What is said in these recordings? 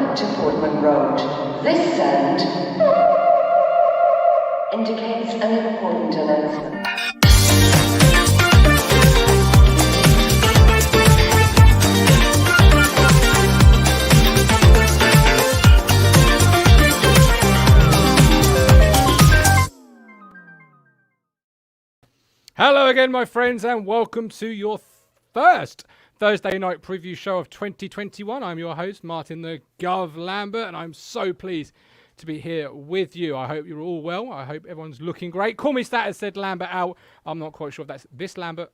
Welcome to Portman Road. This sound indicates an important announcement. Hello again, my friends, and welcome to your first Thursday night preview show of 2021. I'm your host, Martin the Gov Lambert, and I'm so pleased to be here with you. I hope you're all well. I hope everyone's looking great. Call me Stat has said Lambert out. I'm not quite sure if that's this Lambert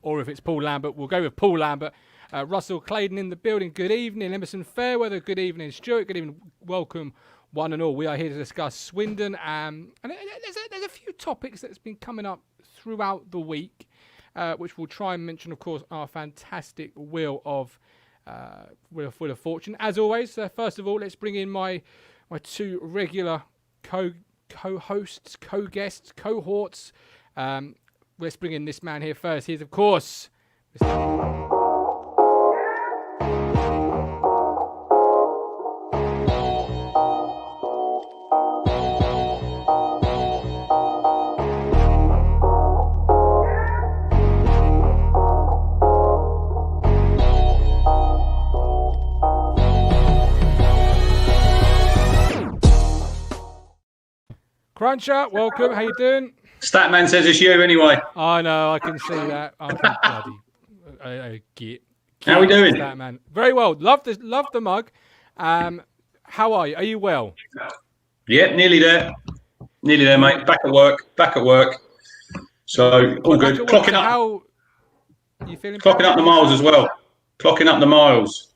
or if it's Paul Lambert. We'll go with Paul Lambert. Russell Claydon in the building. Good evening. Emerson Fairweather. Good evening. Stuart. Good evening. Welcome, one and all. We are here to discuss Swindon. And there's a few topics that's been coming up throughout the week, which we'll try and mention, of course, our fantastic Wheel of Fortune. As always, first of all, let's bring in my two regular co-hosts, co-guests, cohorts. Let's bring in this man here first. He's, of course, Cruncher. Welcome. How you doing? Statman says it's you anyway. I know. I can see that. I can bloody get. How we doing? Statman. Very well. Love the mug. How are you? Are you well? Yeah, nearly there. Nearly there, mate. Back at work. So all good. Clocking up. How are you feeling? Clocking up the miles as well. Clocking up the miles.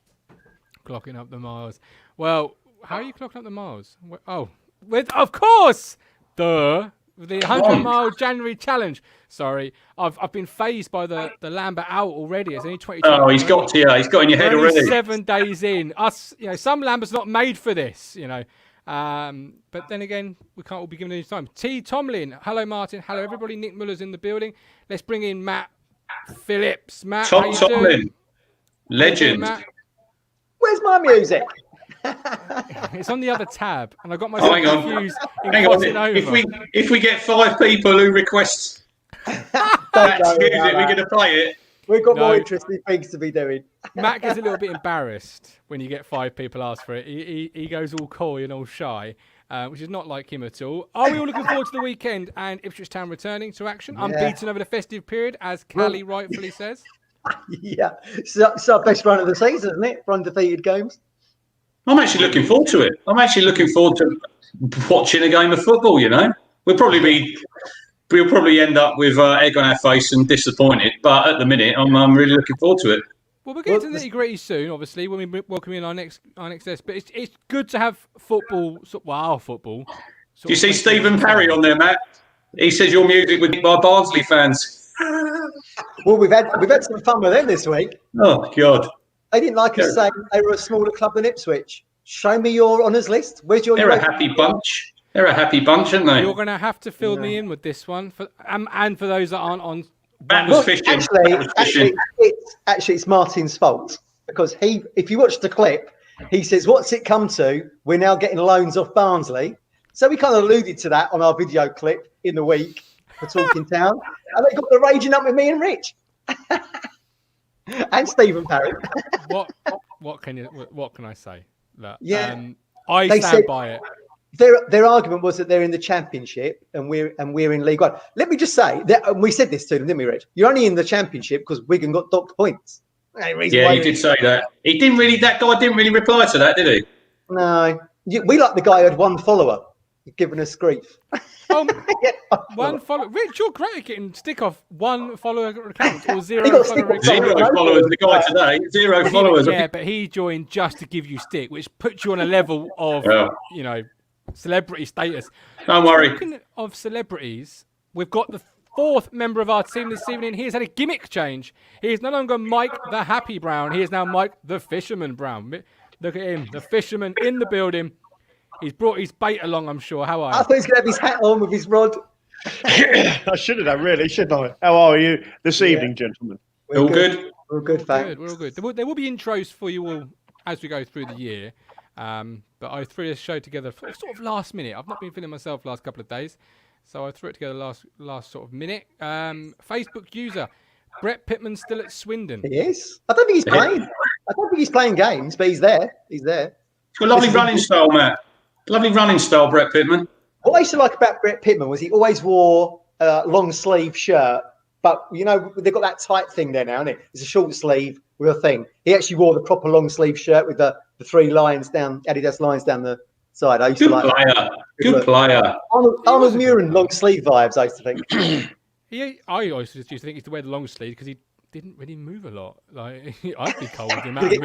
Well, how are you clocking up the miles? Of course. The 100-mile January challenge. Sorry, I've been phased by the Lambert out already. It's only 22. Oh, he's got to you. He's got in your head already. 7 days in. Some Lambert's not made for this, But then again, we can't all be given any time. T. Tomlin. Hello, Martin. Hello, everybody. Nick Muller's in the building. Let's bring in Matt Phillips. Matt, how you Tomlin. doing? Legend. Matt? Where's my music? It's on the other tab, and I got myself confused. Hang on. If we get 5 people who request that music, we're going to play it. We've got more interesting things to be doing. Matt gets a little bit embarrassed when you get 5 people ask for it. He goes all coy and all shy, which is not like him at all. Are we all looking forward to the weekend and Ipswich Town returning to action? Yeah. Unbeaten over the festive period, as Callie rightfully says. Yeah, it's our best run of the season, isn't it? For undefeated games. I'm actually looking forward to it. I'm actually looking forward to watching a game of football, We'll probably end up with egg on our face and disappointed, but at the minute, I'm really looking forward to it. Well, we'll get to the nitty-gritty soon, obviously, when we welcome in our next guest. But it's good to have football. Football. Do you see Stephen Parry on there, Matt? He says your music would be by Barnsley fans. Well, we've had some fun with them this week. Oh God. They didn't like us saying they were a smaller club than Ipswich. Show me your honours list. Where's your? They're a happy bunch. They're a happy bunch, aren't they? You're going to have to fill me in with this one, and for those that aren't on. Matt was fishing. Actually, it's Martin's fault because if you watch the clip, he says, "What's it come to? We're now getting loans off Barnsley." So we kind of alluded to that on our video clip in the week for Talking Town, and they got the raging up with me and Rich. And Stephen Parry. What can I say? I stand by it. Their argument was that they're in the Championship and we're in League One. Let me just say that, and we said this to them, didn't we, Rich? You're only in the Championship because Wigan got docked points. Yeah, you did say that. That guy didn't really reply to that, did he? No, we like the guy who had one follower giving us grief. One follower. Rich, you're great at getting stick off one follower account or zero follower account. Zero followers, the guy today. Zero followers. Yeah, but he joined just to give you stick, which puts you on a level of, celebrity status. Don't worry. Speaking of celebrities, we've got the 4th member of our team this evening. He has had a gimmick change. He is no longer Mike the Happy Brown. He is now Mike the Fisherman Brown. Look at him, the fisherman in the building. He's brought his bait along, I'm sure. How are you? I thought he's going to have his hat on with his rod. I should have done, really, shouldn't I? How are you this evening, gentlemen? All good. We're all good, thanks. We're all good. There will be intros for you all as we go through the year. But I threw this show together sort of last minute. I've not been feeling myself last couple of days, so I threw it together last sort of minute. Facebook user Brett Pittman still at Swindon. He is. I don't think he's playing. I don't think he's playing games, but he's there. He's there. Got a lovely running style, Matt. Lovely running style, Brett Pittman. What I used to like about Brett Pittman was he always wore a long sleeve shirt, but you know they've got that tight thing there now, isn't it? It's a short sleeve with a thing. He actually wore the proper long sleeve shirt with the 3 lines down, Adidas lines down the side. I used to like that. Good player. Arnold Muren long sleeve vibes. I used to think. I always used to think he used to wear the long sleeve because he didn't really move a lot. Like I'd be cold with him. But he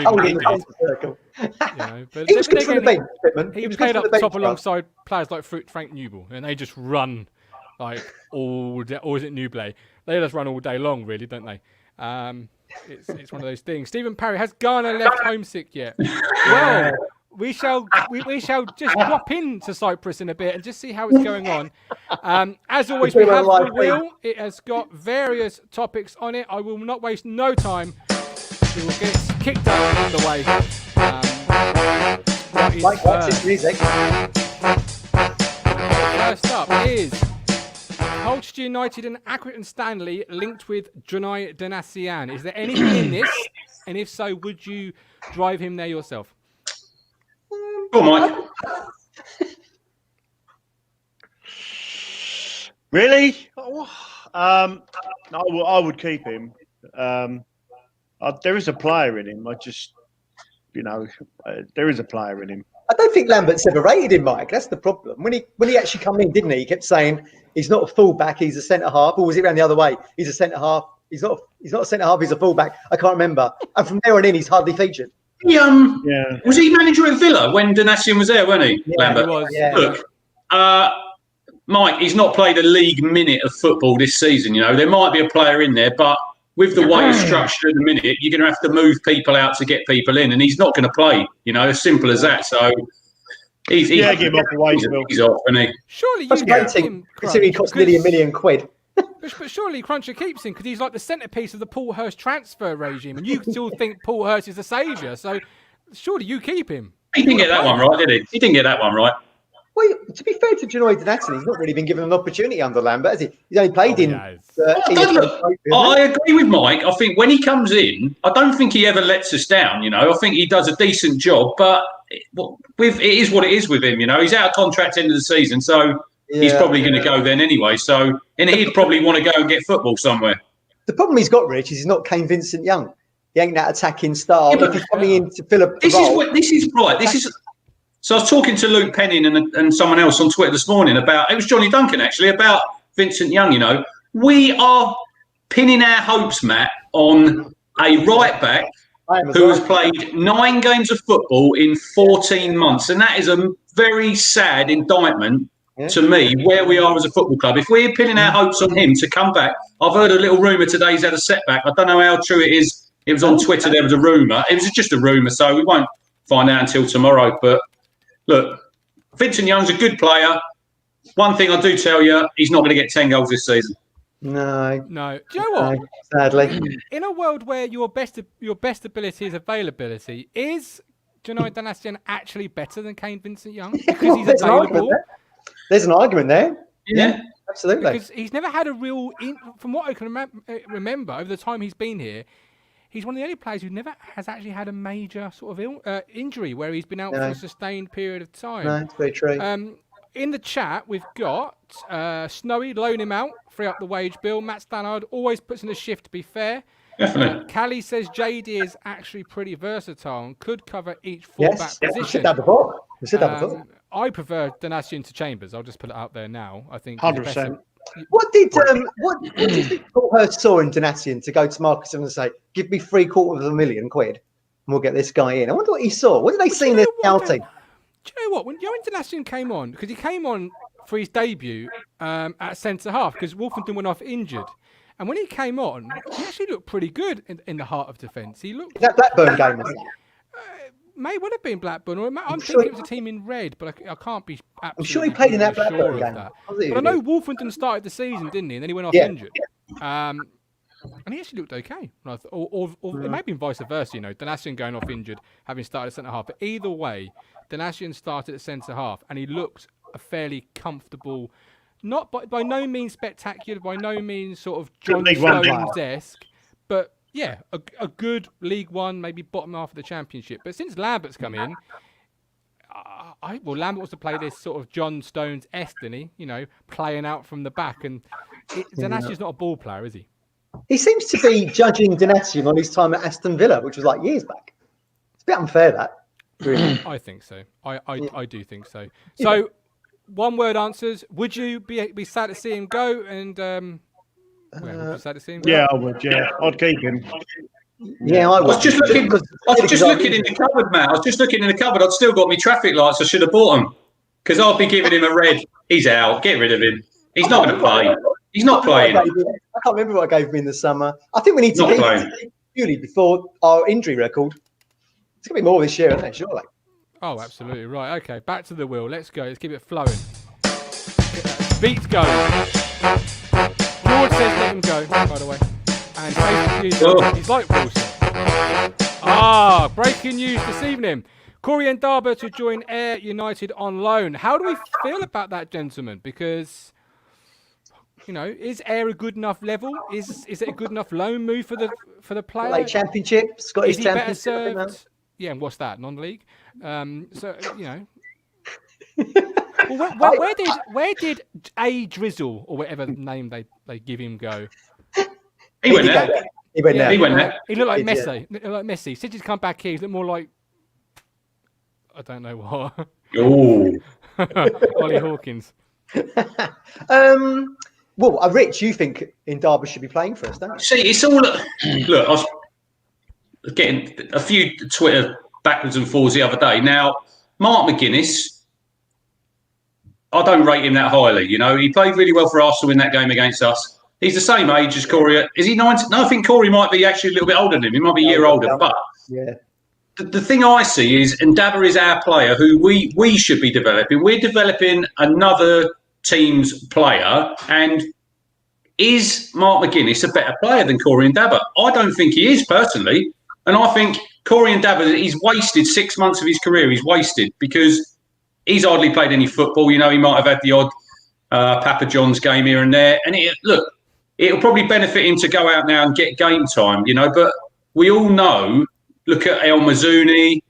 was good for the bench, Pittman. He played up top alongside players like Frank Newell, and they just run like all day. Or is it Newblay? They just run all day long, really, don't they? It's one of those things. Stephen Parry, has Garner left homesick yet? Well, we shall just drop into Cyprus in a bit and just see how it's going on. As always, we have the wheel. It has got various topics on it. I will not waste no time. We will get it kicked up on the way. Mike, what's his music? First up is Colchester United and Accrington Stanley linked with Jonai Donasian. Is there anything in this? And if so, would you drive him there yourself? Go on, Mike. Really? I would keep him. There is a player in him. There is a player in him. I don't think Lambert's ever rated him, Mike. That's the problem. When he actually come in, didn't he? He kept saying he's not a fullback, he's a centre half. Or was it around the other way? He's a centre half. He's not a centre half. He's a fullback. I can't remember. And from there on in, he's hardly featured. Was he manager at Villa when Donasian was there, wasn't he, Lambert? He was. Yeah. Look, Mike, he's not played a league minute of football this season. You know, there might be a player in there, but with the way it's structured at the minute, you're going to have to move people out to get people in, and he's not going to play. You know, as simple as that. So he's give him off the wage, Bill. He's off, isn't he? Surely you That's keep rating, him, considering he cost nearly £1 million. But surely Cruncher keeps him because he's like the centrepiece of the Paul Hurst transfer regime, and you still think Paul Hurst is the saviour. So surely you keep him. He didn't get that one right, did he? He didn't get that one right. Well, to be fair to Jonai Donasian, he's not really been given an opportunity under Lambert, has he? He's only played in. I agree with Mike. I think when he comes in, I don't think he ever lets us down. You know, I think he does a decent job, but it is what it is with him. You know, he's out of contract end of the season, so he's probably going to go then anyway. So, and he'd probably want to go and get football somewhere. The problem he's got, Rich, is he's not Kane Vincent Young. He ain't that attacking style. Yeah, but if he's coming in to fill up this is right. So I was talking to Luke Penning and someone else on Twitter this morning about, it was Johnny Duncan actually, about Vincent Young. You know, we are pinning our hopes, Matt, on a right back who has played 9 games of football in 14 months. And that is a very sad indictment to me, where we are as a football club. If we're pinning our hopes on him to come back, I've heard a little rumour today he's had a setback. I don't know how true it is. It was on Twitter, there was a rumour. It was just a rumour, so we won't find out until tomorrow. But look, Vincent Young's a good player. One thing I do tell you, he's not going to get 10 goals this season. No. Do you know what? No, sadly. In a world where your best ability is availability, is Jonai Donasian actually better than Kane Vincent Young? Because he's available. There's an argument there. Yeah, absolutely. Because he's never had a real, from what I can remember over the time he's been here, he's one of the only players who never has actually had a major sort of injury where he's been out for a sustained period of time. No, it's very true. In the chat, we've got Snowy, loan him out, free up the wage bill. Matt Stannard always puts in a shift, to be fair. Definitely. Callie says JD is actually pretty versatile and could cover each fullback position. We said that before. I prefer Donasian to Chambers. I'll just put it out there now. I think 100%. What did you think Paul Hurst saw in Donasian to go to Marcus and say, "Give me £750,000 and we'll get this guy in"? I wonder what he saw. What did they see in their scouting? Do you know what? When Donasian came on, because he came on for his debut at centre half, because Wolfenden went off injured, and when he came on, he actually looked pretty good in the heart of defence. He looked. That Blackburn game was that? May would have been Blackburn, or I'm thinking it was a team in red, but I can't be absolutely I'm sure he played in that sure Blackburn of game. that. But I know Wolfenden started the season, didn't he? And then he went off injured. And he actually looked okay. Or it may have been vice versa, Donatian going off injured, having started at centre-half. But either way, Donatian started at centre-half, and he looked a fairly comfortable, not by no means spectacular, by no means sort of John Stones-esque, but yeah, a good League One, maybe bottom half of the Championship. But since Lambert's come in, Lambert wants to play this sort of John Stones-esque, didn't he? Playing out from the back. And Donatian's not a ball player, is he? He seems to be judging Donatian on his time at Aston Villa, which was like years back. It's a bit unfair, that. Really. I think so. I do think so. So, one-word answers. Would you be sad to see him go? And would you sad to see him go? Yeah, I would. Yeah, I'd keep him. Yeah, I was just looking. In the cupboard, Matt. I was just looking in the cupboard. I'd still got my traffic lights. I should have bought them because I'd be giving him a red. He's out. Get rid of him. He's not going to play. He's not playing. I can't remember what I gave him in the summer. I think we need to keep him purely before our injury record. It's going to be more this year, isn't it? Surely. Oh, absolutely right. Okay, back to the wheel. Let's go. Let's keep it flowing. Get that beat going. George says let him go, by the way. And Facebook news, he's like Wilson. Breaking news this evening. Corey Ndaba to join Ayr United on loan. How do we feel about that, gentlemen? Because, is Ayr a good enough level? Is it a good enough loan move for the player? Like Championship, Scottish Championship. Is he better served? Yeah, and what's that? Non-league? Well, where did A Drizzle or whatever name they give him go? He went there. He went there. He looked like Messi. He looked like Messi. Since he's come back here, he's looked more like I don't know what. Oh, Ollie Hawkins. Rich, you think Ndaba should be playing for us, don't you? See, it's all. Look, I was getting a few Twitter backwards and forwards the other day. Now, Mark McGuinness, I don't rate him that highly. He played really well for Arsenal in that game against us. He's the same age as Corey. Is he 19? No, I think Corey might be actually a little bit older than him. He might be a year older. But the thing I see is Ndaba is our player who we should be developing. We're developing another team's player. And is Mark McGuinness a better player than Corey Ndaba? I don't think he is, personally. And I think Corey Ndaba, he's wasted 6 months of his career. He's wasted because he's hardly played any football. He might have had the odd Papa John's game here and there. And it'll probably benefit him to go out now and get game time, But we all know, look at El Mazzuni.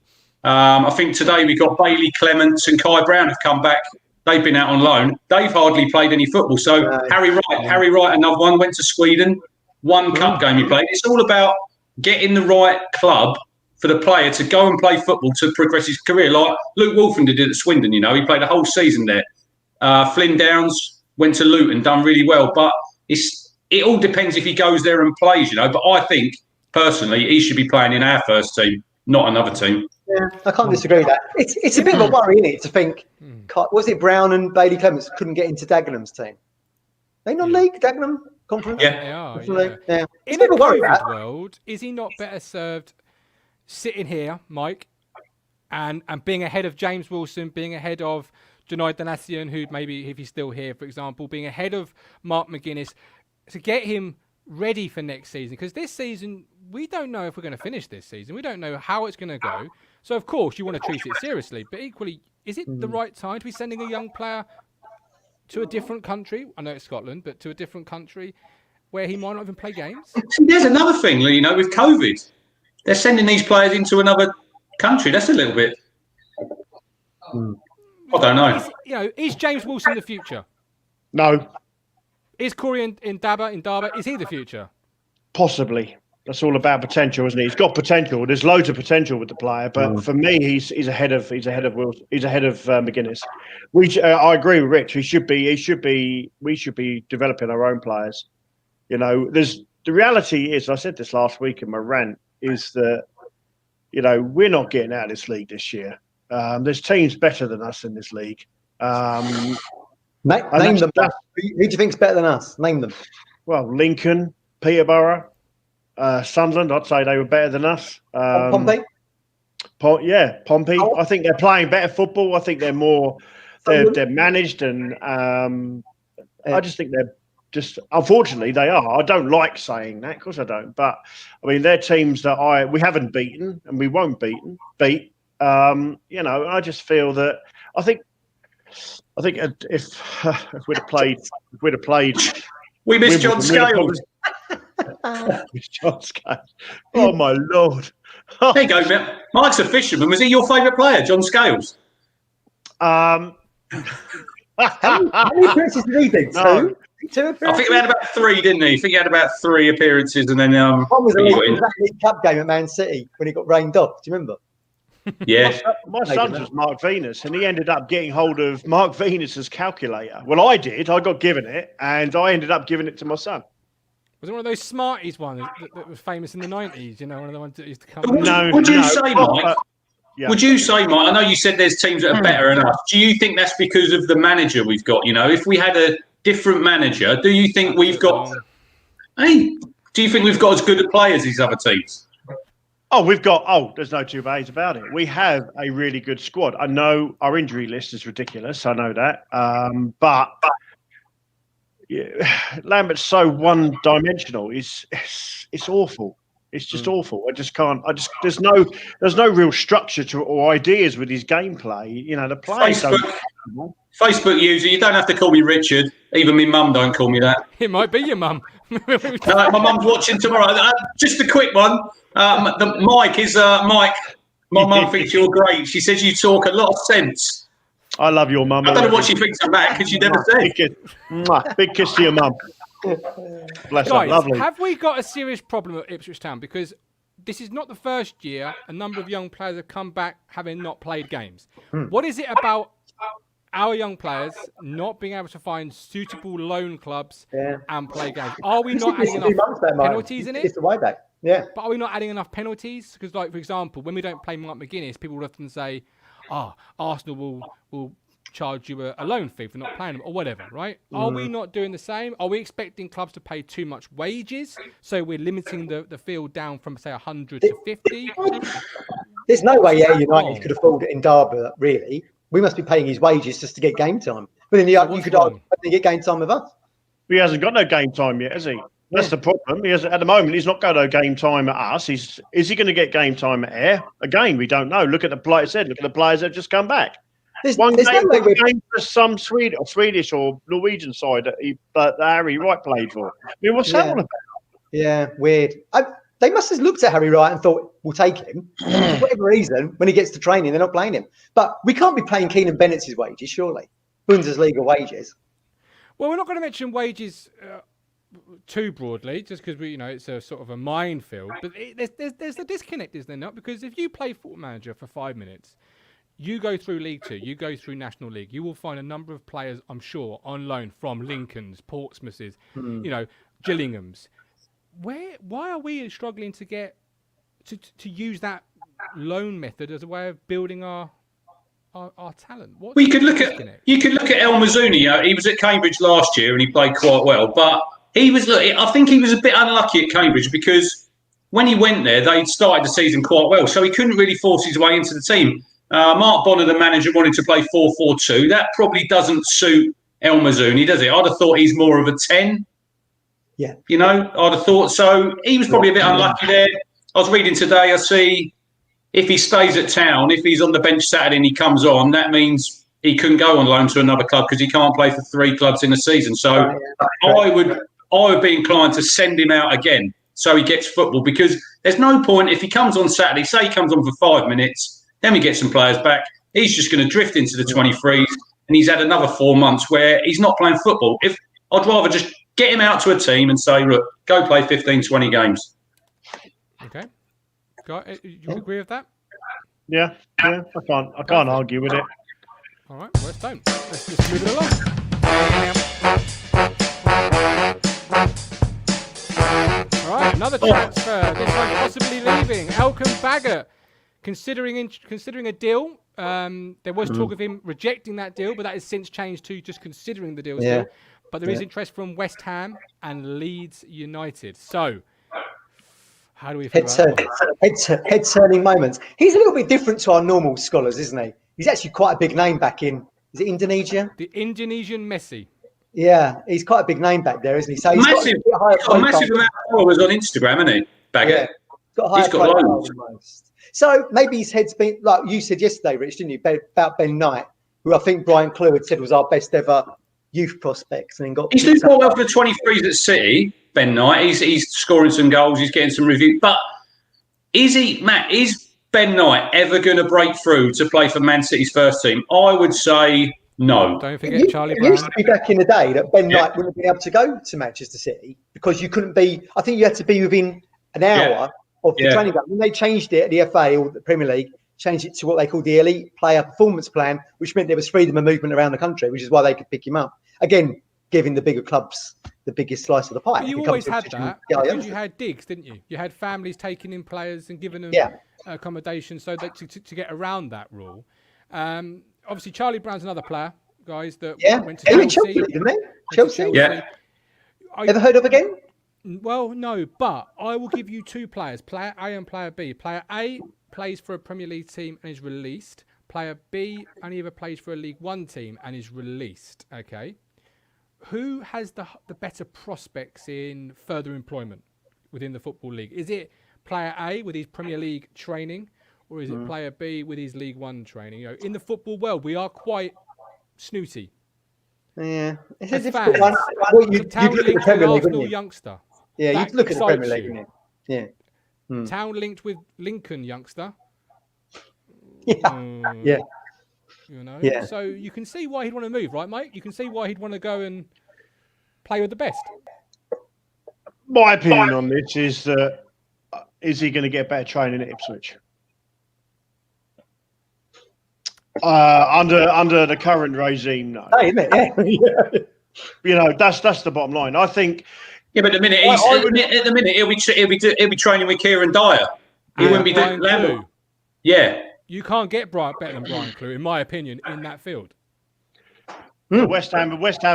I think today we got Bailey Clements and Kai Brown have come back. They've been out on loan. They've hardly played any football. So Harry Wright, another one, went to Sweden. One cup game he played. It's all about getting the right club for the player to go and play football to progress his career. Like Luke Wolfen did it at Swindon, he played a whole season there. Flynn Downs went to Luton, done really well. But it all depends if he goes there and plays, But I think, personally, he should be playing in our first team, not another team. Yeah, I can't disagree with that. It's a bit of a worry, isn't it, to think, was it Brown and Bailey Clements couldn't get into Dagenham's team? They non-league, Dagenham Conference? Yeah, they are. Yeah. In a COVID world, is he not better served sitting here, Mike, and being ahead of James Wilson, being ahead of Janai Donatian, who maybe, if he's still here, for example, being ahead of Mark McGuinness, to get him ready for next season? Because this season, we don't know if we're going to finish this season. We don't know how it's going to go. So, of course, you want to treat it seriously. But equally, is it the right time to be sending a young player to a different country? I know it's Scotland, but to a different country where he might not even play games? See, there's another thing, with COVID. They're sending these players into another country. That's a little bit... I don't know. Is James Wilson the future? No. Is Corey Ndaba, is he the future? Possibly. That's all about potential, isn't it? He's got potential. There's loads of potential with the player, but for me, he's ahead of Wilson. He's ahead of McGuinness. I agree with Rich. We should be developing our own players. The reality is, I said this last week in my rant, is that we're not getting out of this league this year. There's teams better than us in this league. Name them. Who do you think's better than us? Name them. Well, Lincoln, Peterborough, Sunderland. I'd say they were better than us. Pompey. Pompey. I think they're playing better football. I think they're more. They're managed, and I just think Just unfortunately, they are. I don't like saying that, of course I don't. But I mean, they're teams that we haven't beaten and we won't beat. I just feel that I think if we'd have played, we missed John Scales. John Scales. Oh my Lord! There you go, Matt. Mike's a fisherman. Was he your favourite player, John Scales? How many appearances did he do? No. Two I appearances? think he had about 3, didn't he? I think he had about 3 appearances, and then One was a he got in. League Cup game at Man City when he got rained off. Do you remember? Yeah. My son's was Mark Venus, and he ended up getting hold of Mark Venus's calculator. Well, I did. I got given it, and I ended up giving it to my son. Was it one of those Smarties ones that was famous in the 90s? You know, one of the ones that used to come. Would you say, Mike? Yeah. Would you say, Mike? I know you said there's teams that are better than us. Do you think that's because of the manager we've got? You know, if we had a different manager, do you think we've got? Hey, do you think we've got as good a players as these other teams? We've got. There's no two ways about it. We have a really good squad. I know our injury list is ridiculous. I know that, but yeah, Lambert's so one-dimensional. It's awful. It's just awful. I just can't. There's no real structure to or ideas with his gameplay. You know, the players Facebook user, you don't have to call me Richard. Even my mum don't call me that. It might be your mum. No, my mum's watching tomorrow. Just a quick one. Mike is Mike. My mum thinks you're great. She says you talk a lot of sense. I love your mum. I don't know what she thinks of that because you never said. Big kiss to your mum. Bless her. Guys, Lovely. have we got a serious problem at Ipswich Town? Because this is not the first year a number of young players have come back having not played games. What is it about our young players not being able to find suitable loan clubs and play games? Are we not adding enough penalties in it? It's the way back. Yeah. But are we not adding enough penalties? Because, like, for example, when we don't play Mark McGuinness, people will often say, Arsenal will charge you a loan fee for not playing them or whatever, right? Are we not doing the same? Are we expecting clubs to pay too much wages? So we're limiting the field down from, say, 100 to 50? There's no way United could afford it in Derby, really. We must be paying his wages just to get game time. But then you could get game time with us. He hasn't got no game time yet, has he? That's the problem. He has, at the moment, he's not got no game time at us. Is he going to get game time at Air? Again, we don't know. Look at the players that have just come back. There's One no game way for some Swedish or Norwegian side that Harry Wright played for. I mean, what's that all about? Yeah, weird. They must have looked at Harry Wright and thought, we'll take him. For whatever reason, when he gets to training, they're not playing him. But we can't be paying Keenan Bennett's wages, surely. Bundesliga wages. Well, we're not going to mention wages too broadly, just because it's a sort of a minefield. But there's a disconnect, is there not? Because if you play Football Manager for 5 minutes, you go through League Two, you go through National League, you will find a number of players, I'm sure, on loan from Lincoln's, Portsmouth's, Gillingham's. Why are we struggling to get to use that loan method as a way of building our talent? You could look at El Mazzuni. He was at Cambridge last year and he played quite well, but I think he was a bit unlucky at Cambridge because when he went there, they'd started the season quite well, so he couldn't really force his way into the team. Mark Bonner, the manager, wanted to play 4-4-2. That probably doesn't suit El Mazzuni, does it? I'd have thought he's more of a 10. Yeah. I'd have thought so. He was probably a bit unlucky there. I was reading today, I see if he stays at Town, if he's on the bench Saturday and he comes on, that means he couldn't go on loan to another club because he can't play for 3 clubs in a season. So I would be inclined to send him out again so he gets football, because there's no point if he comes on Saturday, say he comes on for 5 minutes, then we get some players back, he's just going to drift into the 23s and he's had another 4 months where he's not playing football. I'd rather just get him out to a team and say, look, go play 15, 20 games. Okay. You agree with that? Yeah. I can't argue with it. All right, let's don't. Let's just move it along. All right, another transfer. This one possibly leaving. Elkan Baggott, considering a deal. There was talk of him rejecting that deal, but that has since changed to just considering the deal still. But there is interest from West Ham and Leeds United. So, how do we feel about that? Head-turning moments. He's a little bit different to our normal scholars, isn't he? He's actually quite a big name back in, is it Indonesia? The Indonesian Messi. Yeah, he's quite a big name back there, isn't he? So he's Massive, got a massive amount of followers on Instagram, hasn't he? Baggett. Got a higher He's got profile loads. than most. So maybe his head's been, like you said yesterday, Rich, didn't you, about Ben Knight, who I think Brian Clew had said was our best ever youth prospects, and then got. He's doing quite well for the 23s at City, Ben Knight. He's scoring some goals. He's getting some reviews. But is Ben Knight ever going to break through to play for Man City's first team? I would say no. Don't forget Charlie It Brown. used to be back in the day that Ben Knight wouldn't be able to go to Manchester City because you couldn't be. I think you had to be within an hour of the training ground. When they changed it at the FA or the Premier League, changed it to what they called the Elite Player Performance Plan, which meant there was freedom of movement around the country, which is why they could pick him up. Again, giving the bigger clubs the biggest slice of the pie. But you always had that because you had digs, didn't you? You had families taking in players and giving them accommodation so that to get around that rule. Obviously, Charlie Brown's another player, guys, that went to Chelsea. Didn't they? Chelsea? Yeah. Ever heard of again? Well, no, but I will give you two players, player A and player B. Player A plays for a Premier League team and is released. Player B only ever plays for a League One team and is released. Okay. Who has the better prospects in further employment within the Football League? Is it player A with his Premier League training, or is it player B with his League One training? You know, in the football world, we are quite snooty. Yeah, it's a As difficult fans, one. Well, you'd Town look at the linked Premier with League, Arsenal wouldn't you? youngster. Yeah, That you'd look at the Premier excites League, you. wouldn't you? Town linked with Lincoln youngster. Yeah. Yeah. You know, Yeah. so you can see why he'd want to move, right, mate? You can see why he'd want to go and play with the best. My opinion on this is that is he going to get better training at Ipswich? Under the current regime, no. Hey, isn't it? Yeah. You know, that's the bottom line. I think. Yeah, but at the minute he'll be training with Kieran Dyer. He wouldn't be doing Lambert. Yeah. You can't get better than Brian Clew, in my opinion, in that field. West Ham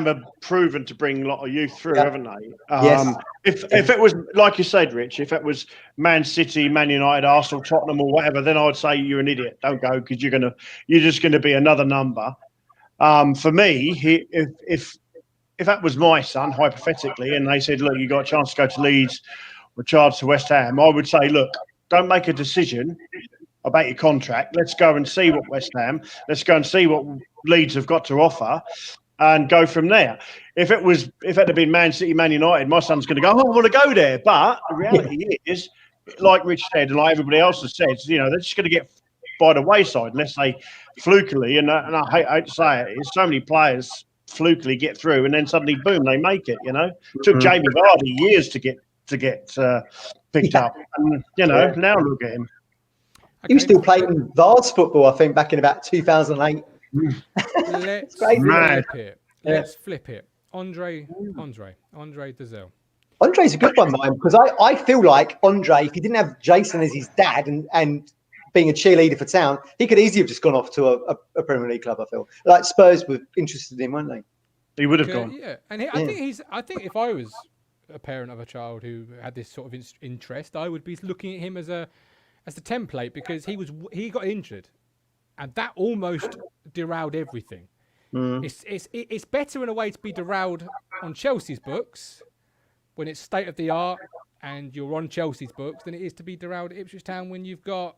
have proven to bring a lot of youth through, haven't they? Yes. If it was like you said, Rich, if it was Man City, Man United, Arsenal, Tottenham, or whatever, then I'd say you're an idiot. Don't go because you're just gonna be another number. For me, if that was my son, hypothetically, and they said, look, you got a chance to go to Leeds or charge to West Ham, I would say, look, don't make a decision about your contract. Let's go and see what West Ham, let's go and see what Leeds have got to offer and go from there. If it had been Man City, Man United, my son's going to go, I want to go there. But the reality is, like Rich said, and like everybody else has said, you know, they're just going to get by the wayside unless they flukily, and I hate to say it, so many players flukily get through and then suddenly, boom, they make it, you know. It took Jamie Vardy years to get picked up. And, you know, now look at him. He was still playing Vard's football, I think, back in about 2008. Let's flip it. Let's flip it. Andre Dazelle. Andre's a good one, mine, because I feel like Andre, if he didn't have Jason as his dad and being a cheerleader for Town, he could easily have just gone off to a Premier League club, I feel. Like Spurs were interested in him, weren't they? He would have gone. Yeah, and I think if I was a parent of a child who had this sort of interest, I would be looking at him as the template, because he got injured, and that almost derailed everything. It's better in a way to be derailed on Chelsea's books when it's state of the art and you're on Chelsea's books than it is to be derailed at Ipswich Town when you've got,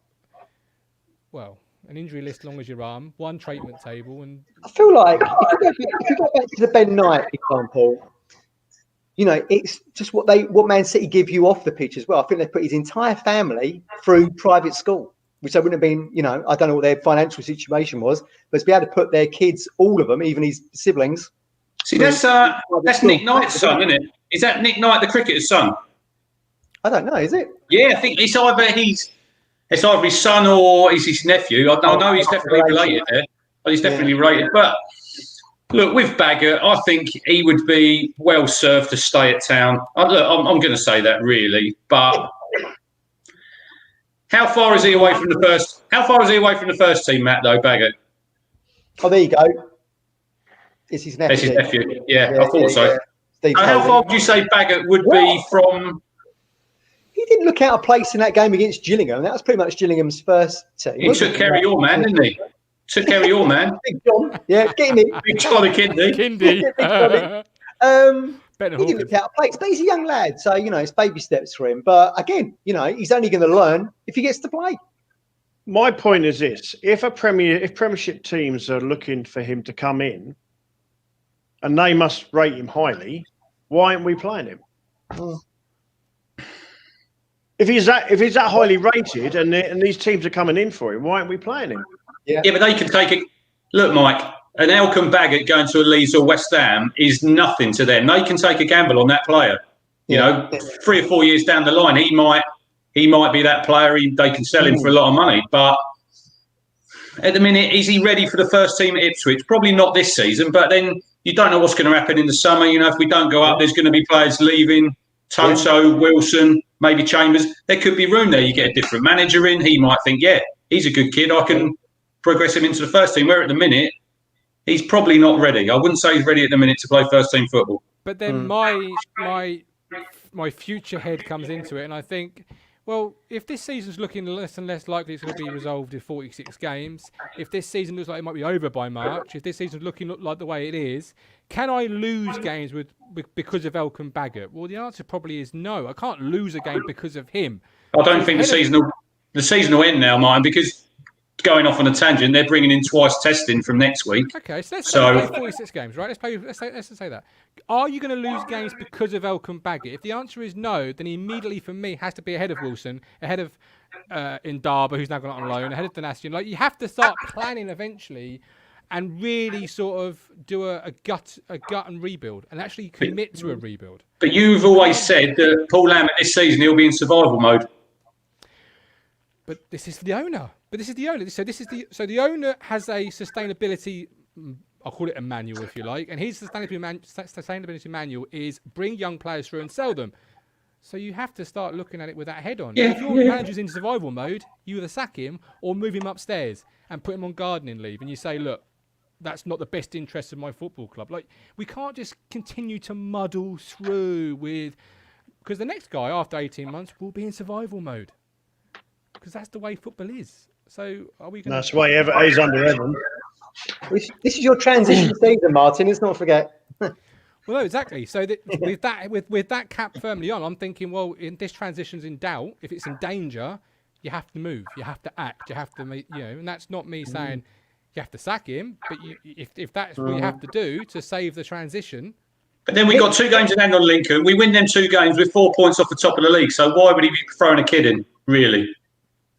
well, an injury list long as your arm, one treatment table, and I feel like if you go back to the Ben Knight example, you know, it's just what Man City give you off the pitch as well. I think they put his entire family through private school, which they wouldn't have been, you know, I don't know what their financial situation was, but to be able to put their kids, all of them, even his siblings. See, that's Nick Knight's son, isn't it? Is that Nick Knight, the cricketer's son? I don't know, is it? Yeah, I think it's either his son or he's his nephew. I know he's definitely related there. He's definitely related. But look, with Baggett, I think he would be well served to stay at Town. I'm going to say that really, but how far is he away from the first? How far is he away from the first team, Matt? Though Baggett. Oh, there you go. It's his nephew. It's his nephew. Yeah, I thought so. Yeah. How far would you say Baggett would be from? He didn't look out of place in that game against Gillingham. That was pretty much Gillingham's first team. He took care of your man, didn't he? Took care of your man. Big John. Yeah, get him in. Big Johnny Kindy. Better he than didn't look out of place, but he's a young lad, so it's baby steps for him. But again, he's only going to learn if he gets to play. My point is this: if Premiership teams are looking for him to come in, and they must rate him highly, why aren't we playing him? If he's that highly rated, and these teams are coming in for him, why aren't we playing him? Yeah, but they can take it. Look, Mike, an Elkan Baggett going to a Leeds or West Ham is nothing to them. They can take a gamble on that player. 3 or 4 years down the line, he might be that player. They can sell him for a lot of money. But at the minute, is he ready for the first team at Ipswich? Probably not this season. But then you don't know what's going to happen in the summer. If we don't go up, there's going to be players leaving. Toto, Wilson, maybe Chambers. There could be room there. You get a different manager in. He might think, yeah, he's a good kid. I can progress him into the first team. Where at the minute, he's probably not ready. I wouldn't say he's ready at the minute to play first team football. But then my future head comes into it, and I think, well, if this season's looking less and less likely it's going to be resolved in 46 games, if this season looks like it might be over by March, if this season's looking like the way it is, can I lose games because of Elkan Baggett? Well, the answer probably is no. I can't lose a game because of him. I don't think the season will end now, Martin, because going off on a tangent, they're bringing in twice testing from next week. Okay, so let's play 46 games, right? Let's say that. Are you going to lose games because of Elkan Baggett? If the answer is no, then he immediately, for me, has to be ahead of Wilson, ahead of Indaba, who's now gone on loan, ahead of Donatian. Like, you have to start planning eventually and really sort of do a gut and rebuild and actually commit to a rebuild. But you've always said that Paul Lambert this season, he'll be in survival mode. But this is the owner. So the owner has a sustainability, I'll call it a manual if you like, and his sustainability manual is bring young players through and sell them. So you have to start looking at it with that head on. If your manager's in survival mode, you either sack him or move him upstairs and put him on gardening leave, and you say, look, that's not the best interest of my football club. Like, we can't just continue to muddle through because the next guy after 18 months will be in survival mode. Because that's the way football is. So are we going That's why he's under Evan. This is your transition season, Martin. Let's not forget. Well, no, exactly. So with that cap firmly on, I'm thinking, well, in this transition's in doubt, if it's in danger, you have to move, you have to act, you have to make, and that's not me saying you have to sack him, but if that's what you have to do to save the transition. But then we got 2 games in hand on Lincoln. We win them 2 games with 4 points off the top of the league. So why would he be throwing a kid in, really?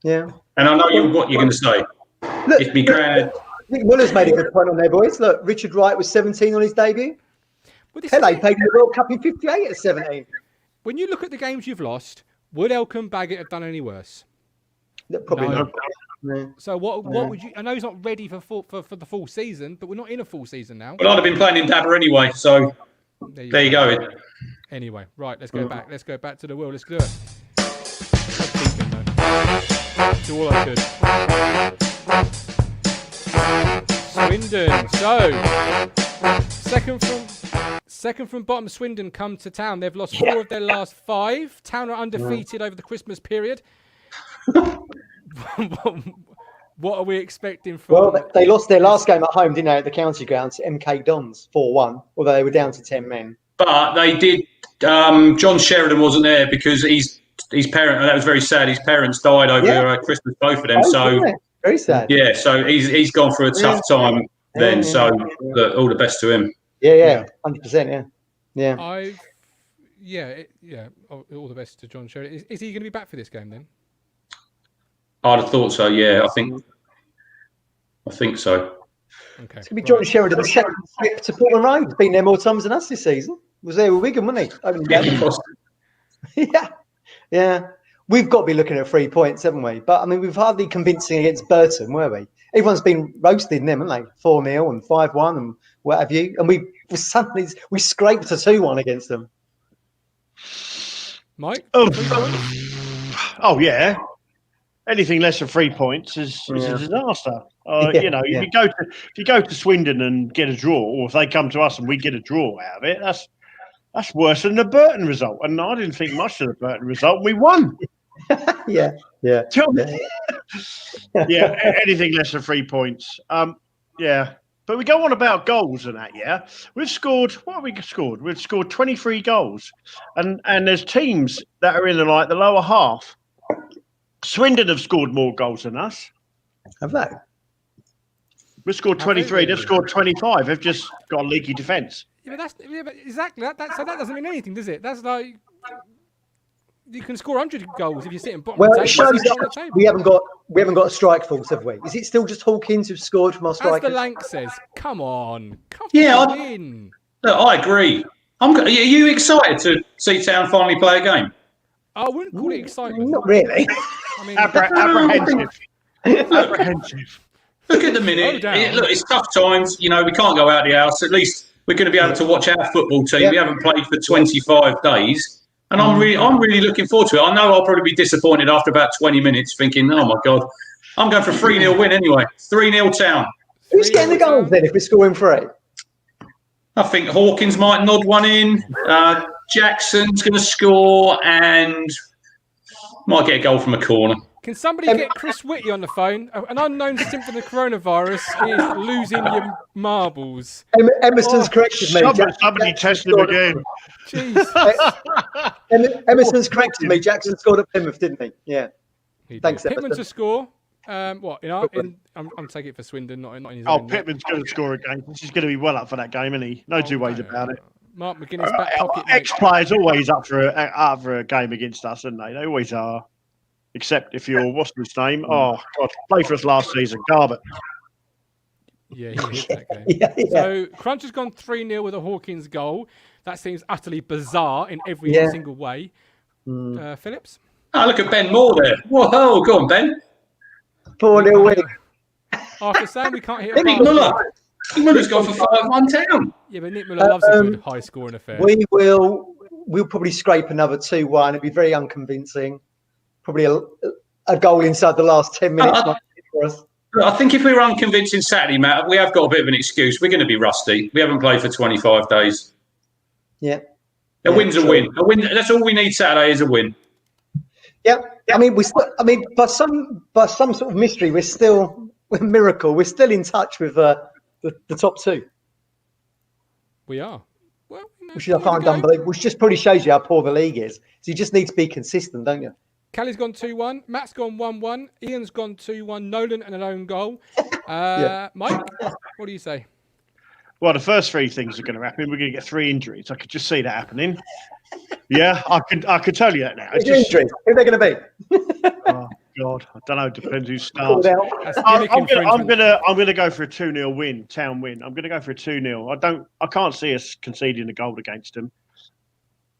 Yeah. And I know what you're going to say. Look, It'd be grand. I think Muller's made a good point on there, boys. Look, Richard Wright was 17 on his debut. Pele played in the World Cup in 58 at 17. When you look at the games you've lost, would Elkan Baggett have done any worse? Probably not. No. So what would you? I know he's not ready for the full season, but we're not in a full season now. Well, I'd have been playing in Dabber anyway, so there you go. Anyway, right, let's go back. Let's go back to the wheel. Let's do it. Do all I could. Swindon. So second from bottom, Swindon come to town. They've lost 4 of their last 5. Town are undefeated over the Christmas period. What are we expecting from? Well, they lost their last game at home, didn't they, at the county grounds, MK Dons 4-1, although they were down to 10 men. But they did. John Sheridan wasn't there because his parents. That was very sad. His parents died over Christmas, both of them. Very sad. Yeah, so he's gone through a tough time then. So all the best to him. Yeah, 100%. Yeah. All the best to John Sheridan. Is he going to be back for this game then? I'd have thought so. Yeah, I think so. Okay. It's going to be John Sheridan, the second trip to Portland Road. He's been there more times than us this season. Was there with Wigan, wasn't he? Yeah. We've got to be looking at 3 points, haven't we? But I mean, we've hardly convincing against Burton, were we? Everyone's been roasting them, haven't they? 4-0 and 5-1 and what have you. And we scraped a 2-1 against them. Mike? Oh yeah. Anything less than 3 points is a disaster. If you go to Swindon and get a draw, or if they come to us and we get a draw out of it, that's worse than the Burton result. And I didn't think much of the Burton result. We won. Yeah. Tell me. Yeah, anything less than 3 points. Yeah. But we go on about goals and that, yeah. We've scored. What have we scored? We've scored 23 goals, and there's teams that are in the lower half. Swindon have scored more goals than us. Have they? We've scored 23. They've scored 25. They've just got a leaky defence. Yeah, but exactly. So that doesn't mean anything, does it? That's like you can score 100 goals if you're sitting bottom. Well, of the it table, shows on the that table. we haven't got a strike force, have we? Is it still just Hawkins who've scored from our As the strikers? Lank says, come on, I agree. Are you excited to see Town finally play a game? I wouldn't call it excitement. Not really. I mean, Apprehensive. Apprehensive. Look at the minute. Look, it's tough times. We can't go out the house. At least we're going to be able to watch our football team. Yep. We haven't played for 25 days. And I'm really looking forward to it. I know I'll probably be disappointed after about 20 minutes thinking, oh, my God. I'm going for a 3-0 win anyway. 3-0 Town. Who's getting the goals then if we're scoring 3? I think Hawkins might nod one in. Jackson's going to score and might get a goal from a corner. can somebody get Chris Whitty on the phone? An unknown symptom of coronavirus is losing your marbles. Emerson's corrected me. Somebody tested him again. Jeez. Emerson's corrected me. Jackson scored at Plymouth, didn't he? Yeah. Thanks, Pittman Emerson. to score. What? I'm taking it for Swindon, not in his Oh, own net. Pittman's going to score again. He's going to be well up for that game, isn't he? No two ways about it. Mark McGuinness back pocket. mate. Ex-players always up for a game against us, aren't they? They always are. Except if you're, what's his name? Oh, God, played for us last season, Garbutt. Yeah, he hit that game. Yeah. So Crunch has gone 3-0 with a Hawkins goal. That seems utterly bizarre in every single way. Phillips? Oh, look at Ben Moore there. Whoa, go on, Ben. 4-0 winning. After saying we can't hit a Nick bar. Muller. Nick Muller's gone for 5-1 Town. Yeah, but Nick Muller loves a good high-scoring affair. We'll probably scrape another 2-1. It'll be very unconvincing. Probably a goal inside the last 10 minutes for us. I think if we were unconvincing Saturday, Matt, we have got a bit of an excuse. We're going to be rusty. We haven't played for 25 days. Yeah. A win's a win. A win. That's all we need Saturday is a win. Yeah. I mean, by some sort of mystery, we're miracle. We're still in touch with the top two. We are. Well, Which I find unbelievable. Which just probably shows you how poor the league is. So you just need to be consistent, don't you? Callie's gone 2-1. Matt's gone 1-1. Ian's gone 2-1. Nolan and an own goal. Mike, what do you say? Well, the first three things are going to happen. We're going to get 3 injuries. I could just see that happening. Yeah, I could tell you that now. It's just, Injuries. Who are they going to be? oh God, I don't know. It depends who starts. That's I'm gimmick infringement. gonna go for a 2-0 win, Town win. I'm gonna go for a 2-0. I can't see us conceding a goal against them.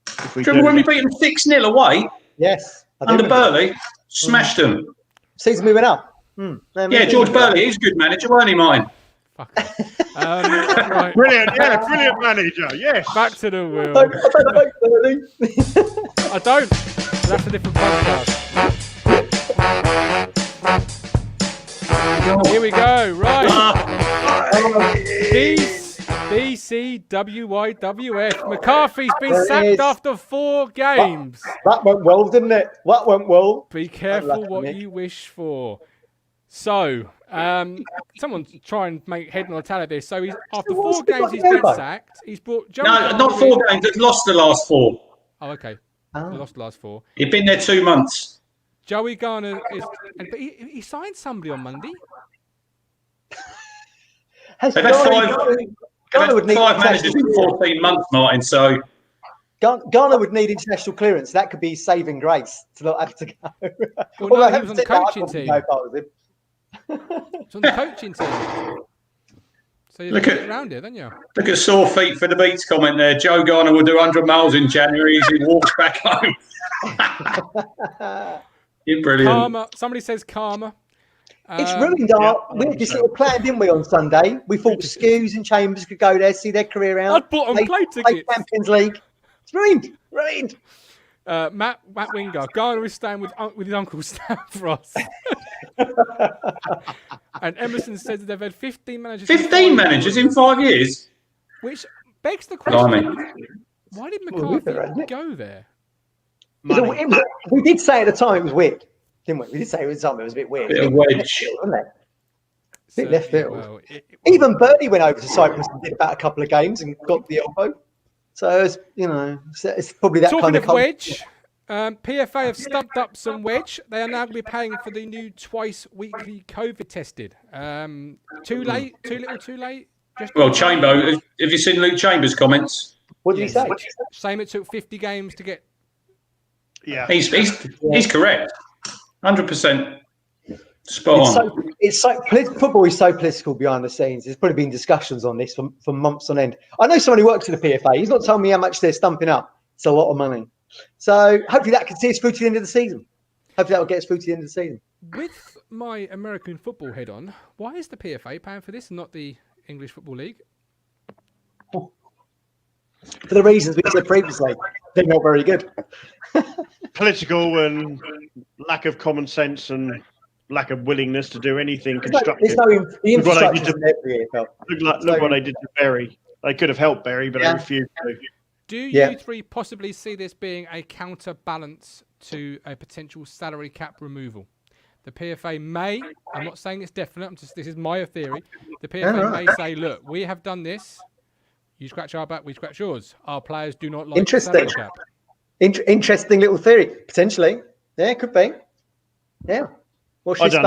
Do you remember when we beat them 6-0 away Yes. under Burley? Smashed them. Season moving up. Yeah, George Burley, he's a good manager, weren't he, mine? Fuck it. Right. Brilliant, yeah, brilliant manager. Yes. Back to the wheel. I I don't. That's a different podcast. Here we go. Right. BCWYWF. McCarthy's been sacked after 4 games. That went well, didn't it? That went well. Be careful what you wish for. So, someone try and make head or tail of this. So, after 4 games, he's been sacked. He's brought Joey. No, not 4 games. They've lost the last 4. Oh, okay. They lost the last 4. He'd been there 2 months. Joey Garner is. But he signed somebody on Monday. They've had 5 managers in 14 months, Martin. So Garner would need international clearance. That could be saving grace to not have to go. Well, no, he was on the coaching team. It's on the coaching team. So you look around here, don't you? Look at sore feet for the Beats comment there. Joe Garner will do 100 miles in January as he walks back home. You're brilliant. Karma. Somebody says karma. It's ruined we had this little plan, didn't we, on Sunday? We thought Skews and Chambers could go there, see their career out. I'd bought them play tickets. Champions League. It's ruined. Matt Winger. Garner is staying with his uncle Stan Frost. And Emerson said that they've had 15 managers. 15 managers in 5 years? Which begs the question, why did McCarthy go there? We did say at the time it was weird, didn't we? We did say at the time it was a bit weird. Bit of wedge. Wasn't it? Bit left Certainly field. will. Even Bertie went over to Cyprus and did about a couple of games and got the elbow. So it's probably that Talking kind of of wedge, PFA have stumped up some wedge. They are now going to be paying for the new twice weekly COVID tested. Too late? Too little? Too late? Well, Chamber, have you seen Luke Chambers' comments? What did he say? Same. It took 50 games to get. Yeah, He's correct. 100% spot on. Football is so political behind the scenes. There's probably been discussions on this for months on end. I know someone who works in the PFA. He's not telling me how much they're stumping up. It's a lot of money. So hopefully that can see us through to the end of the season. Hopefully that will get us through to the end of the season. With my American football head on, why is the PFA paying for this and not the English Football League? For the reasons we said previously, they're not very good. political and lack of common sense and lack of willingness to do anything constructive. The infrastructure look what they did to Berry. They could have helped Berry, but they refused to. Do you three possibly see this being a counterbalance to a potential salary cap removal? The PFA may, I'm not saying it's definite, this is my theory. The PFA may say, look, we have done this. You scratch our back, we scratch yours. Our players do not like the salary cap. Interesting little theory, potentially. Yeah, it could be. Yeah. I don't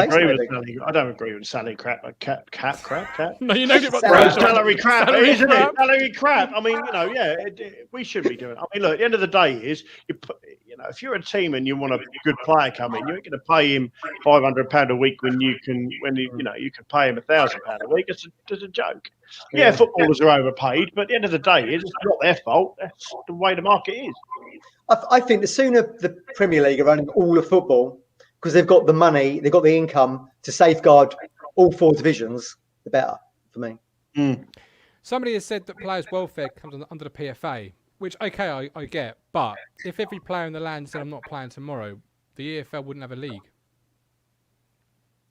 agree with salary crap. Cap. No, you know it right. Salary crap, isn't it? Salary crap. I mean, we should be doing it. I mean, look, at the end of the day is, if you're a team and you want a good player coming, you're going to pay him £500 a week when you can pay him £1,000 a week. It's a joke. Yeah, footballers are overpaid, but at the end of the day, it's not their fault. That's the way the market is. I think the sooner the Premier League are running all of football, because they've got the money, they've got the income to safeguard all four divisions, the better for me. Somebody has said that players' welfare comes under the PFA, which, okay, I get. But if every player in the land said, I'm not playing tomorrow, the EFL wouldn't have a league.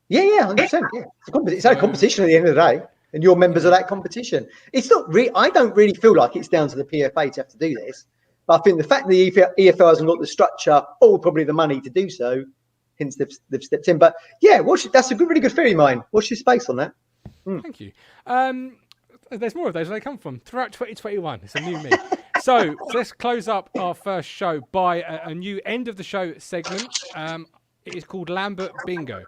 Yeah, 100%. Yeah. It's a competition at the end of the day, and you're members of that competition. It's not I don't really feel like it's down to the PFA to have to do this. But I think the fact that the EFL hasn't got the structure or probably the money to do so, hence they've stepped in. But yeah, that's a really good theory of mine. What's your space on that? Thank you. There's more of those where they come from throughout 2021. It's a new me. So let's close up our first show by a new end of the show segment. It is called Lambert Bingo.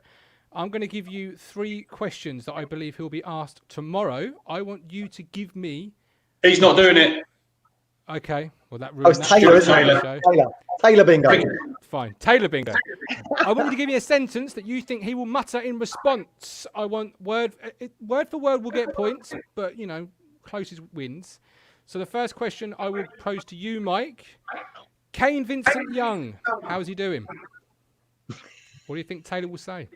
I'm going to give you 3 questions that I believe he'll be asked tomorrow. I want you to give me. He's not doing it. Okay. Well, that ruins Taylor Bingo. Fine. Taylor Bingo. I want you to give me a sentence that you think he will mutter in response. I want word for word will get points, but, closest wins. So the first question I will pose to you, Mike. Kane Vincent Young, how's he doing? What do you think Taylor will say?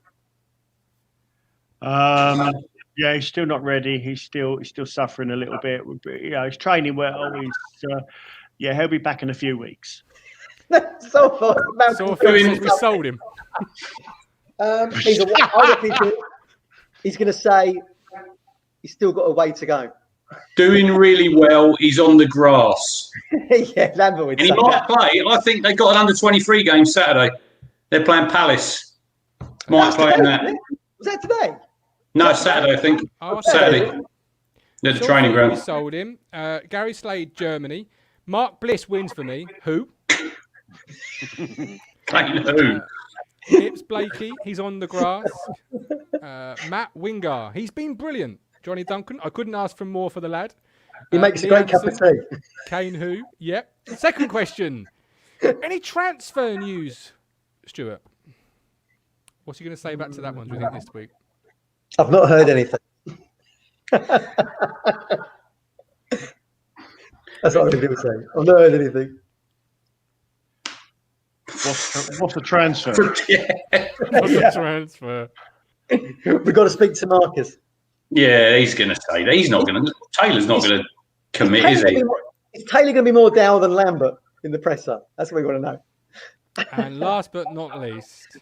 Yeah, he's still not ready. He's still suffering a little bit. He's training well. He'll be back in a few weeks. So far, we sold him. He's going to say he's still got a way to go. Doing really well. He's on the grass. Yeah, Lambert would and he might play. I think they got an under-23 game Saturday. They're playing Palace. Might play in that. Was that today? No, Saturday, I think. Saturday. At the training ground. We sold him. Gary Slade, Germany. Mark Bliss wins for me. Who? Who? Ips Blakey, he's on the grass. Matt Wingar, he's been brilliant. Johnny Duncan, I couldn't ask for more for the lad. He makes a great cup of tea. Kane who? Yep. Second question. Any transfer news, Stuart? What's he going to say back to that one, do you think, this week? I've not heard anything. That's what I'm going to say. I've not heard anything. What's the transfer? What's the transfer? We've got to speak to Marcus. Yeah, he's going to say that. Taylor's not going to commit, is he? Is Taylor going to be more down than Lambert in the presser? That's what we want to know. And last but not least,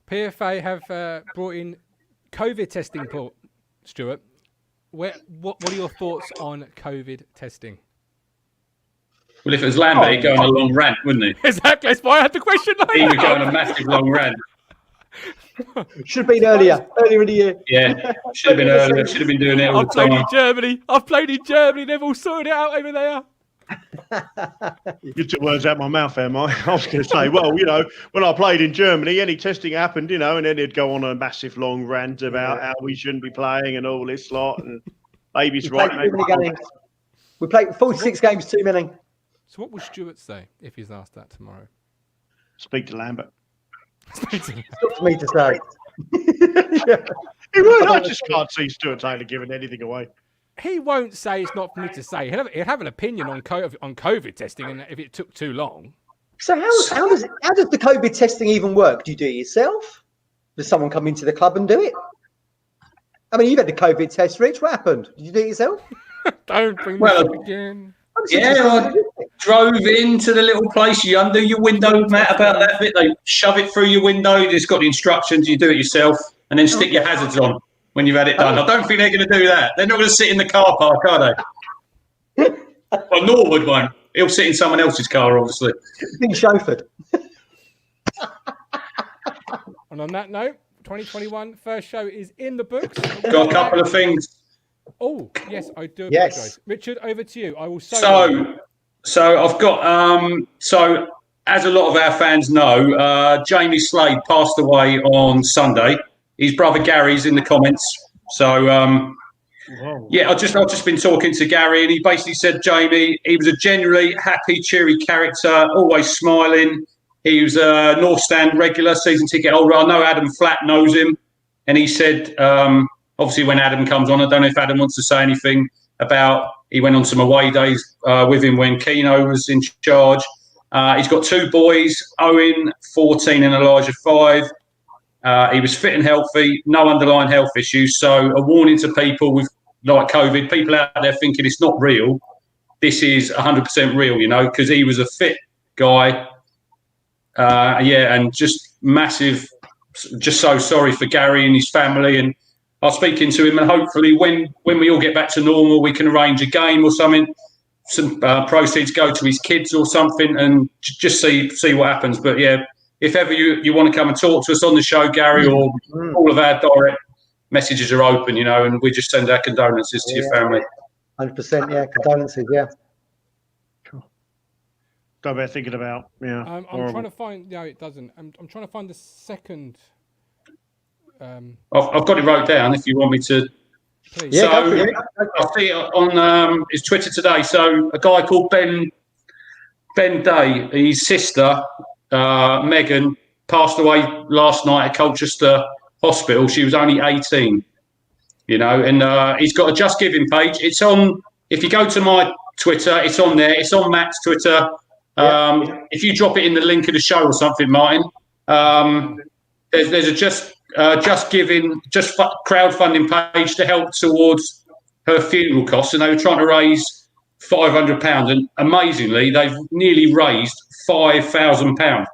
PFA have brought in COVID testing, Stuart. What are your thoughts on COVID testing? Well, if it was Lambert, he'd go on a long rant, wouldn't he? Exactly. That's why I had the question. He would go on a massive long rant. Should have been earlier in the year. Yeah, should have been earlier. Should have been doing it all I've the played in time. Germany. I've played in Germany. They've all sorted it out over there. You took words out of my mouth there, Mike. I was going to say, well, when I played in Germany, any testing happened, and then he'd go on a massive long rant about how we shouldn't be playing and all this lot. And baby's right. We played 46 games too many. So what will Stuart say if he's asked that tomorrow? Speak to Lambert. It's not for me to say. He would. I just can't see Stuart Taylor giving anything away. He won't say it's not for me to say. He'll have an opinion on COVID testing, and if it took too long. So how does the COVID testing even work? Do you do it yourself? Does someone come into the club and do it? I mean, you've had the COVID test, Rich. What happened? Did you do it yourself? Don't bring this up again. Yeah, I drove into the little place. You undo your window, Matt, about that bit. They shove it through your window. You just got the instructions. You do it yourself, and then stick your hazards on when you've had it done. I don't think they're going to do that. They're not going to sit in the car park, are they? Well, Norwood won't. He'll sit in someone else's car, obviously. Being chauffeured. And on that note, 2021 first show is in the books. Got a couple of things. Oh, yes, I do apologise. Yes. Richard, over to you. I will So I've got so as a lot of our fans know, Jamie Slade passed away on Sunday. His brother Gary's in the comments. So yeah, I've just been talking to Gary, and he basically said Jamie, he was a genuinely happy, cheery character, always smiling. He was a North Stand regular, season ticket holder. I know Adam Flatt knows him, and he said obviously when Adam comes on, I don't know if Adam wants to say anything about. He went on some away days with him when Keno was in charge. He's got two boys, Owen, 14, and Elijah, 5. He was fit and healthy, no underlying health issues. So a warning to people with like COVID, people out there thinking it's not real. This is 100% real, because he was a fit guy. And just massive, just so sorry for Gary and his family. And I was speaking to him, and hopefully when we all get back to normal, we can arrange a game or something. Some proceeds go to his kids or something, and just see what happens. But yeah, if ever you want to come and talk to us on the show, Gary, or all of our direct messages are open, and we just send our condolences to your family. 100%, yeah, condolences, yeah. Cool. Go back thinking about, I'm trying to find. No, it doesn't. I'm trying to find the second. I've got it wrote down if you want me to. Please. So I see it on his Twitter today. So a guy called Ben Day, his sister Megan, passed away last night at Colchester Hospital. She was only 18, and he's got a Just Giving page. It's on. If you go to my Twitter, it's on there. It's on Matt's Twitter. If you drop it in the link of the show or something, Martin, there's a Just Giving, just crowdfunding page to help towards her funeral costs, and they were trying to raise £500, and amazingly, they've nearly raised £5,000.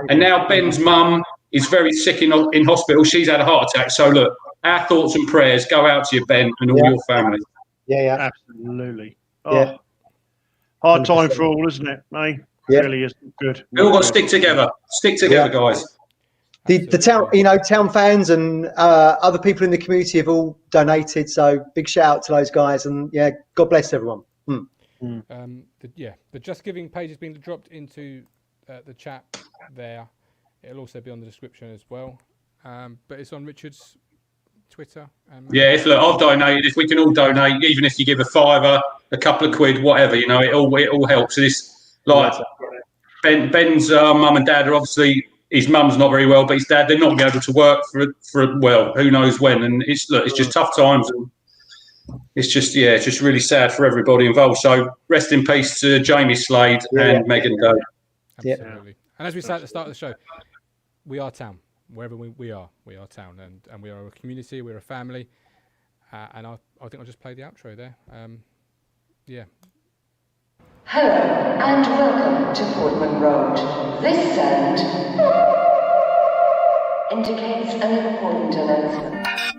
And now Ben's mum is very sick in hospital. She's had a heart attack. So look, our thoughts and prayers go out to you, Ben, and all your family. Yeah, absolutely. Oh, hard time for all, isn't it, mate? Yeah. Really is good. We all got to stick together. Stick together, guys. The town, town fans and other people in the community have all donated. So big shout out to those guys, and God bless everyone. The Just Giving page has been dropped into the chat there. It'll also be on the description as well. But it's on Richard's Twitter. Look, I've donated. If we can all donate, even if you give a £5, a couple of quid, whatever, it all helps. This Ben's mum and dad are obviously. His mum's not very well, but his dad, they're not going to be able to work for who knows when. And it's just tough times. And it's just really sad for everybody involved. So rest in peace to Jamie Slade and Megan Day. Absolutely. And as we said at the start of the show, we are town. Wherever we are town. And we are a community, we're a family. And I think I'll just play the outro there. Hello and welcome to Portman Road. This sound indicates an important announcement.